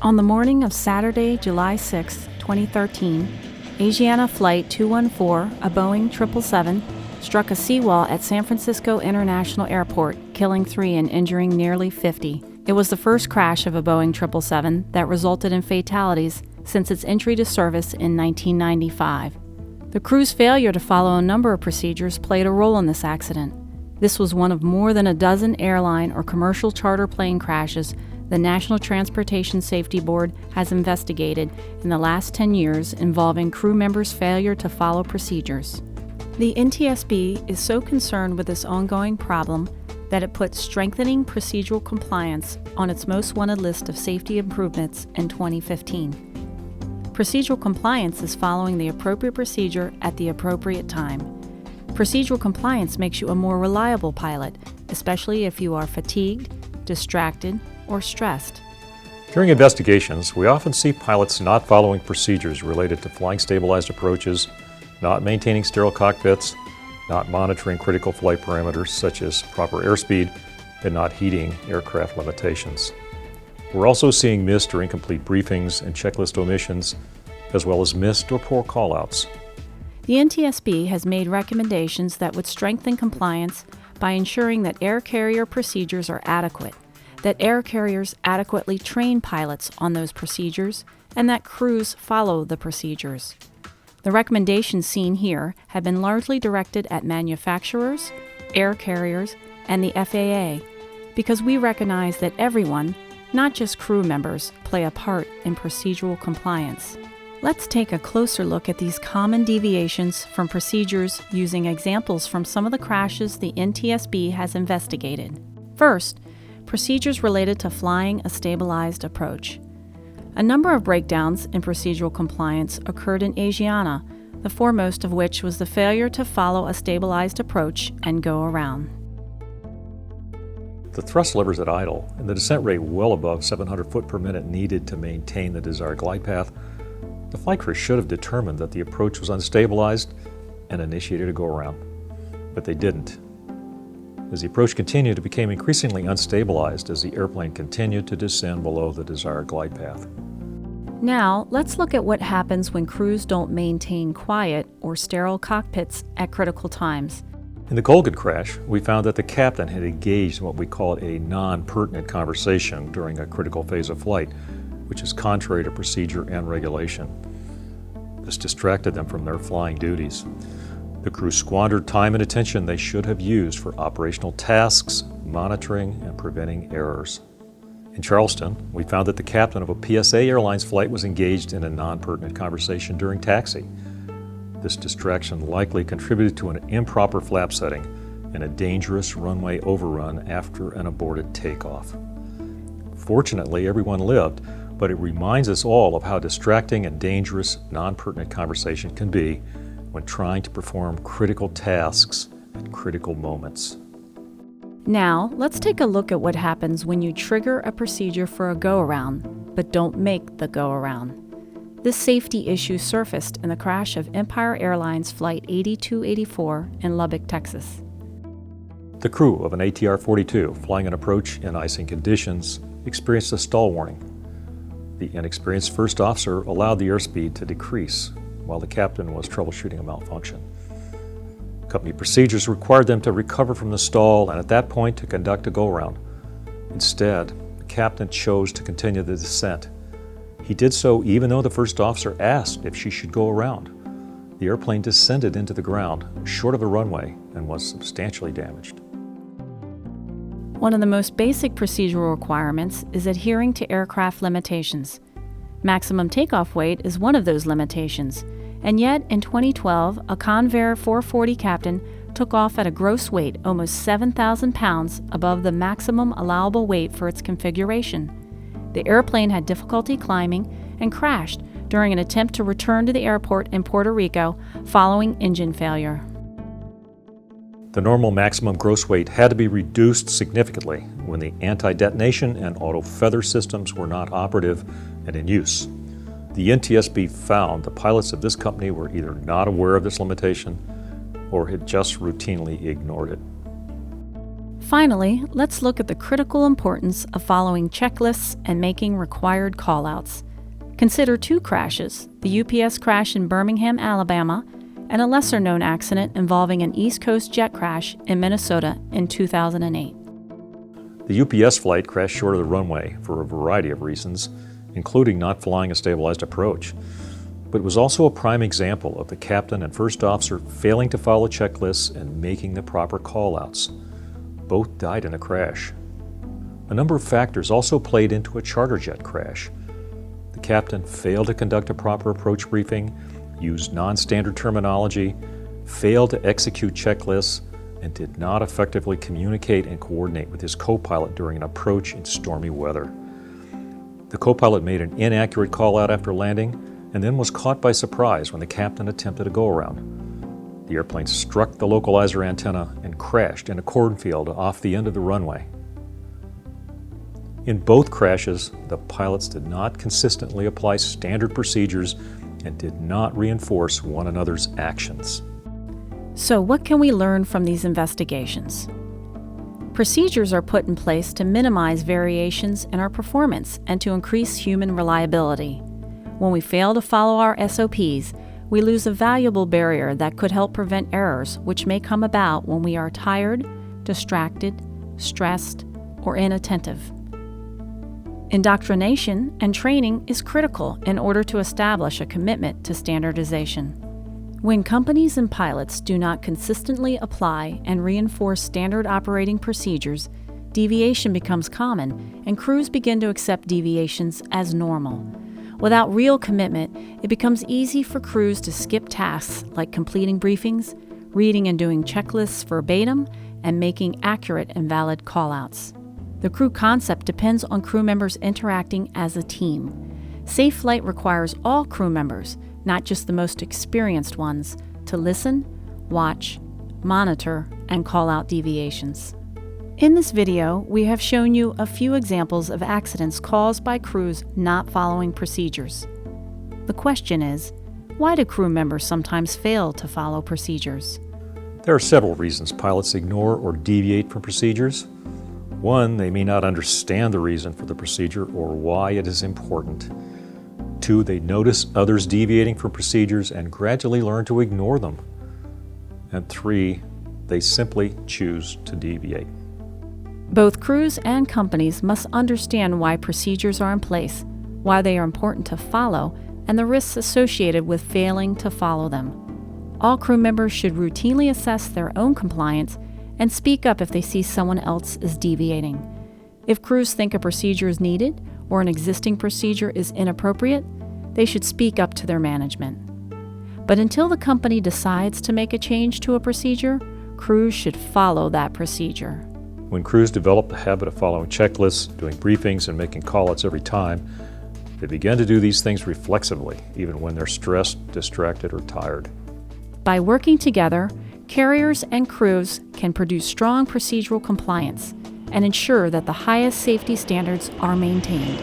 On the morning of Saturday, July 6, 2013, Asiana Flight 214, a Boeing 777, struck a seawall at San Francisco International Airport, killing 3 and injuring nearly 50. It was the first crash of a Boeing 777 that resulted in fatalities since its entry to service in 1995. The crew's failure to follow a number of procedures played a role in this accident. This was one of more than a dozen airline or commercial charter plane crashes the National Transportation Safety Board has investigated in the last 10 years involving crew members' failure to follow procedures. The NTSB is so concerned with this ongoing problem that it put strengthening procedural compliance on its most wanted list of safety improvements in 2015. Procedural compliance is following the appropriate procedure at the appropriate time. Procedural compliance makes you a more reliable pilot, especially if you are fatigued, distracted, or stressed. During investigations, we often see pilots not following procedures related to flying stabilized approaches, not maintaining sterile cockpits, not monitoring critical flight parameters such as proper airspeed, and not heeding aircraft limitations. We're also seeing missed or incomplete briefings and checklist omissions, as well as missed or poor callouts. The NTSB has made recommendations that would strengthen compliance by ensuring that air carrier procedures are adequate, that air carriers adequately train pilots on those procedures, and that crews follow the procedures. The recommendations seen here have been largely directed at manufacturers, air carriers, and the FAA, because we recognize that everyone, not just crew members, play a part in procedural compliance. Let's take a closer look at these common deviations from procedures using examples from some of the crashes the NTSB has investigated. First, procedures related to flying a stabilized approach. A number of breakdowns in procedural compliance occurred in Asiana, the foremost of which was the failure to follow a stabilized approach and go around. The thrust levers at idle and the descent rate well above 700 foot per minute needed to maintain the desired glide path, the flight crew should have determined that the approach was unstabilized and initiated a go-around, but they didn't. As the approach continued, it became increasingly unstabilized as the airplane continued to descend below the desired glide path. Now, let's look at what happens when crews don't maintain quiet or sterile cockpits at critical times. In the Colgan crash, we found that the captain had engaged in what we call a non-pertinent conversation during a critical phase of flight, which is contrary to procedure and regulation. This distracted them from their flying duties. The crew squandered time and attention they should have used for operational tasks, monitoring, and preventing errors. In Charleston, we found that the captain of a PSA Airlines flight was engaged in a non-pertinent conversation during taxi. This distraction likely contributed to an improper flap setting and a dangerous runway overrun after an aborted takeoff. Fortunately, everyone lived, but it reminds us all of how distracting and dangerous non-pertinent conversation can be when trying to perform critical tasks at critical moments. Now, let's take a look at what happens when you trigger a procedure for a go-around, but don't make the go-around. This safety issue surfaced in the crash of Empire Airlines Flight 8284 in Lubbock, Texas. The crew of an ATR-42 flying an approach in icing conditions experienced a stall warning. The inexperienced first officer allowed the airspeed to decrease while the captain was troubleshooting a malfunction. Company procedures required them to recover from the stall and at that point to conduct a go-around. Instead, the captain chose to continue the descent. He did so even though the first officer asked if she should go around. The airplane descended into the ground short of the runway and was substantially damaged. One of the most basic procedural requirements is adhering to aircraft limitations. Maximum takeoff weight is one of those limitations, and yet in 2012, a Convair 440 captain took off at a gross weight almost 7,000 pounds above the maximum allowable weight for its configuration. The airplane had difficulty climbing and crashed during an attempt to return to the airport in Puerto Rico following engine failure. The normal maximum gross weight had to be reduced significantly when the anti-detonation and auto-feather systems were not operative and in use. The NTSB found the pilots of this company were either not aware of this limitation or had just routinely ignored it. Finally, let's look at the critical importance of following checklists and making required callouts. Consider two crashes, the UPS crash in Birmingham, Alabama, and a lesser-known accident involving an East Coast jet crash in Minnesota in 2008. The UPS flight crashed short of the runway for a variety of reasons, including not flying a stabilized approach. But it was also a prime example of the captain and first officer failing to follow checklists and making the proper callouts. Both died in a crash. A number of factors also played into a charter jet crash. The captain failed to conduct a proper approach briefing, used non-standard terminology, failed to execute checklists, and did not effectively communicate and coordinate with his co-pilot during an approach in stormy weather. The co-pilot made an inaccurate call-out after landing and then was caught by surprise when the captain attempted a go-around. The airplane struck the localizer antenna and crashed in a cornfield off the end of the runway. In both crashes, the pilots did not consistently apply standard procedures and did not reinforce one another's actions. So what can we learn from these investigations? Procedures are put in place to minimize variations in our performance and to increase human reliability. When we fail to follow our SOPs, we lose a valuable barrier that could help prevent errors which may come about when we are tired, distracted, stressed, or inattentive. Indoctrination and training is critical in order to establish a commitment to standardization. When companies and pilots do not consistently apply and reinforce standard operating procedures, deviation becomes common and crews begin to accept deviations as normal. Without real commitment, it becomes easy for crews to skip tasks like completing briefings, reading and doing checklists verbatim, and making accurate and valid callouts. The crew concept depends on crew members interacting as a team. Safe flight requires all crew members, not just the most experienced ones, to listen, watch, monitor, and call out deviations. In this video, we have shown you a few examples of accidents caused by crews not following procedures. The question is, why do crew members sometimes fail to follow procedures? There are several reasons pilots ignore or deviate from procedures. One, they may not understand the reason for the procedure or why it is important. Two, they notice others deviating from procedures and gradually learn to ignore them. And three, they simply choose to deviate. Both crews and companies must understand why procedures are in place, why they are important to follow, and the risks associated with failing to follow them. All crew members should routinely assess their own compliance and speak up if they see someone else is deviating. If crews think a procedure is needed or an existing procedure is inappropriate, they should speak up to their management. But until the company decides to make a change to a procedure, crews should follow that procedure. When crews develop the habit of following checklists, doing briefings, and making callouts every time, they begin to do these things reflexively, even when they're stressed, distracted, or tired. By working together, carriers and crews can produce strong procedural compliance and ensure that the highest safety standards are maintained.